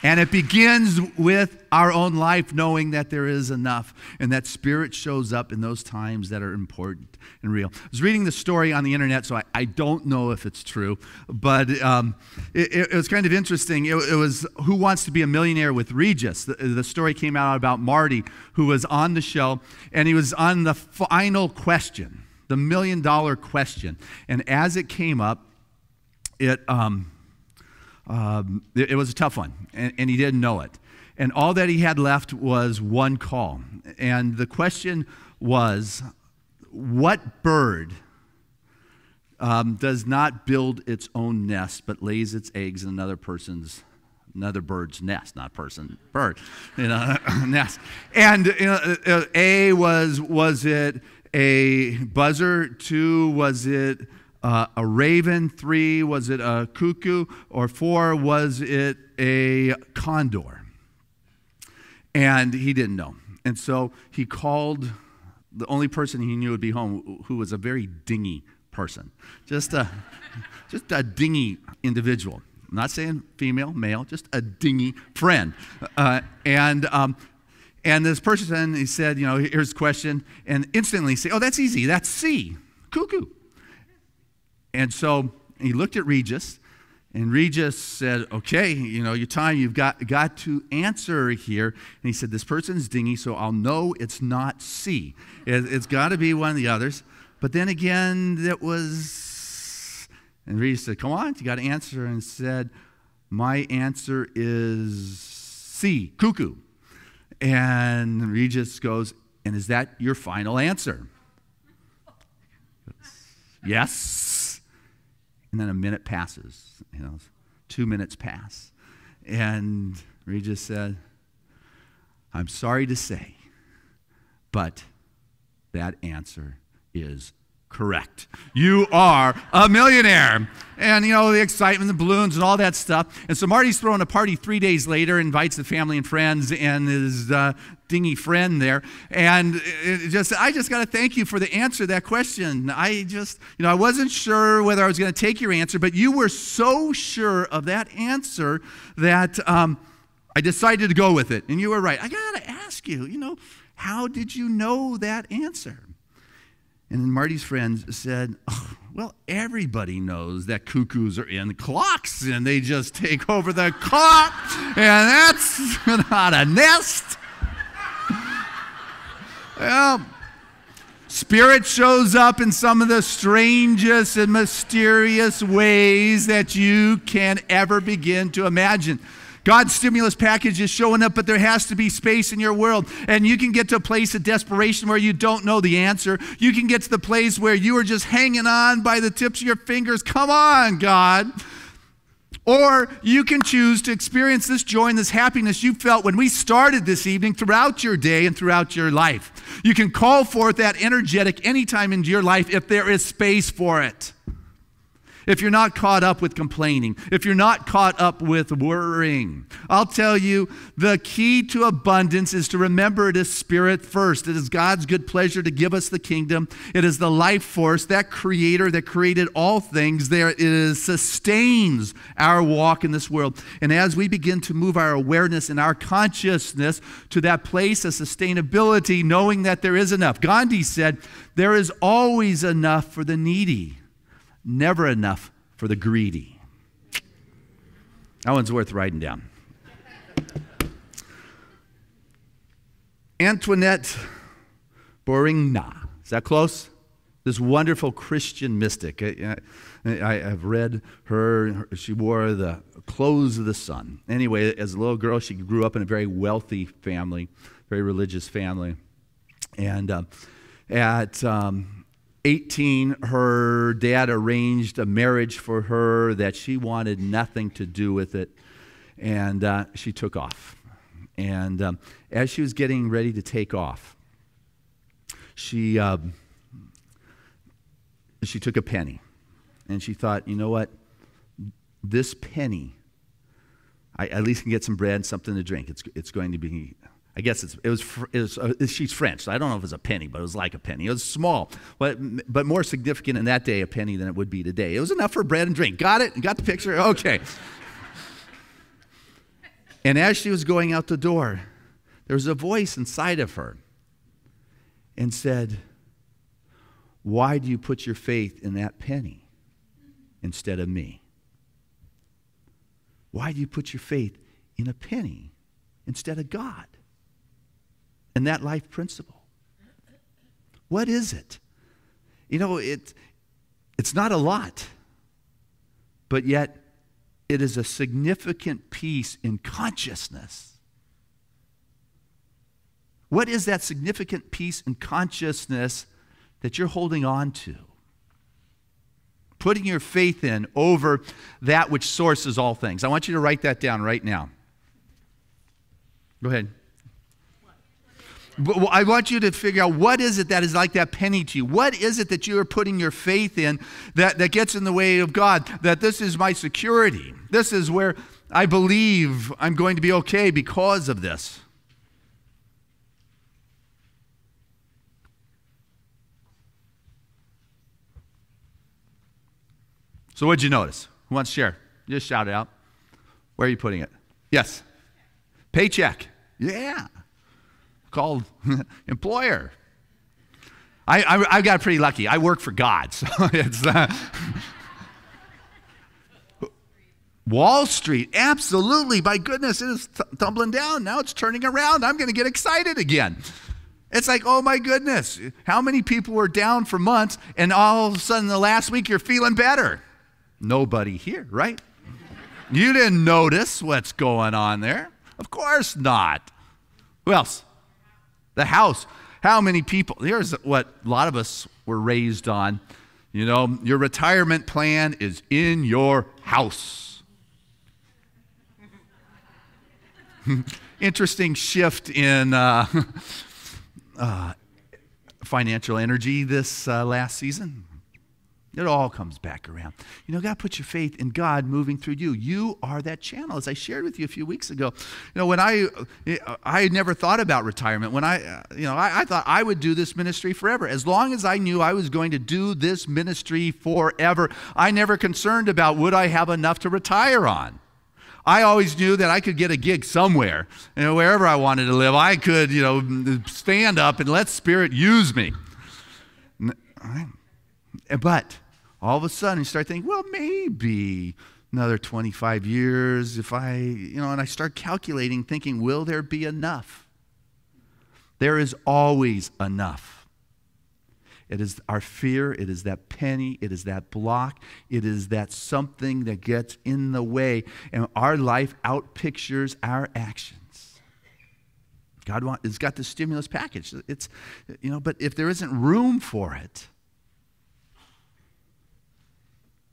And it begins with our own life knowing that there is enough and that Spirit shows up in those times that are important and real. I was reading the story on the internet, so I don't know if it's true, but it was kind of interesting. It was Who Wants to Be a Millionaire with Regis. The story came out about Marty, who was on the show, and he was on the final question, the $1 million question. And as it came up, it was a tough one, and he didn't know it. And all that he had left was one call. And the question was, what bird does not build its own nest but lays its eggs in another bird's nest, not person, bird, nest. And A, was it a buzzard? 2, was it a raven? 3, was it a cuckoo? Or 4, was it a condor? And he didn't know. And so he called the only person he knew would be home, who was a very dingy person. Just a dingy individual. I'm not saying female, male, just a dingy friend. And this person, he said, here's the question. And instantly say, oh, that's easy. That's C, cuckoo. And so he looked at Regis, and Regis said, okay, your time, you've got to answer here. And he said, this person's dingy, so I'll know it's not C. It's got to be one of the others. But then again, and Regis said, come on, you got to answer. And said, my answer is C, cuckoo. And Regis goes, and is that your final answer? Yes. And then a minute passes, 2 minutes pass. And Regis said, I'm sorry to say, but that answer is correct. You are a millionaire. And, the excitement, the balloons, and all that stuff. And so Marty's throwing a party 3 days later, invites the family and friends and his dingy friend there. And I just got to thank you for the answer to that question. I wasn't sure whether I was going to take your answer, but you were so sure of that answer that I decided to go with it. And you were right. I got to ask you, how did you know that answer? And then Marty's friends said, oh, well, everybody knows that cuckoos are in clocks, and they just take over the clock, and that's not a nest. Well, Spirit shows up in some of the strangest and mysterious ways that you can ever begin to imagine. God's stimulus package is showing up, but there has to be space in your world. And you can get to a place of desperation where you don't know the answer. You can get to the place where you are just hanging on by the tips of your fingers. Come on, God. Or you can choose to experience this joy and this happiness you felt when we started this evening throughout your day and throughout your life. You can call forth that energetic anytime into your life if there is space for it. If you're not caught up with complaining, if you're not caught up with worrying, I'll tell you, the key to abundance is to remember it is Spirit first. It is God's good pleasure to give us the kingdom. It is the life force, that creator that created all things. There it is, sustains our walk in this world. And as we begin to move our awareness and our consciousness to that place of sustainability, knowing that there is enough. Gandhi said, there is always enough for the needy. Never enough for the greedy. That one's worth writing down. Antoinette Bourigna. Is that close? This wonderful Christian mystic. I've read her. She wore the clothes of the sun. Anyway, as a little girl, she grew up in a very wealthy family, very religious family. And at 18, her dad arranged a marriage for her that she wanted nothing to do with it, and she took off. And as she was getting ready to take off, she took a penny, and she thought, you know what, this penny, I at least can get some bread and something to drink. It's going to be... I guess she's French, so I don't know if it was a penny, but it was like a penny. It was small, but more significant in that day, a penny, than it would be today. It was enough for bread and drink. Got it? Got the picture? Okay. And as she was going out the door, there was a voice inside of her and said, why do you put your faith in that penny instead of me? Why do you put your faith in a penny instead of God and that life principle? What is it? You know, it's not a lot, but yet it is a significant piece in consciousness. What is that significant piece in consciousness that you're holding on to? Putting your faith in over that which sources all things. I want you to write that down right now. Go ahead. I want you to figure out, what is it that is like that penny to you? What is it that you are putting your faith in that gets in the way of God? That this is my security. This is where I believe I'm going to be okay because of this. So what'd you notice? Who wants to share? Just shout it out. Where are you putting it? Yes. Paycheck. Yeah. Called employer. I got pretty lucky. I work for God. So it's Wall Street. Absolutely. My goodness, it is tumbling down. Now it's turning around. I'm going to get excited again. It's like, oh my goodness. How many people were down for months and all of a sudden the last week you're feeling better? Nobody here, right? You didn't notice what's going on there. Of course not. Who else? The house. How many people? Here's what a lot of us were raised on. You know, your retirement plan is in your house. Interesting shift in financial energy this last season. It all comes back around. You know, God put your faith in God moving through you. You are that channel, as I shared with you a few weeks ago. You know, when I never thought about retirement. When I thought I would do this ministry forever. As long as I knew I was going to do this ministry forever, I never concerned about would I have enough to retire on. I always knew that I could get a gig somewhere. You know, wherever I wanted to live, I could, you know, stand up and let Spirit use me. But all of a sudden you start thinking, well, maybe another 25 years if and I start calculating, thinking, will there be enough? There is always enough. It is our fear, it is that penny, it is that block, it is that something that gets in the way, and our life outpictures our actions. God has got the stimulus package. It's, but if there isn't room for it,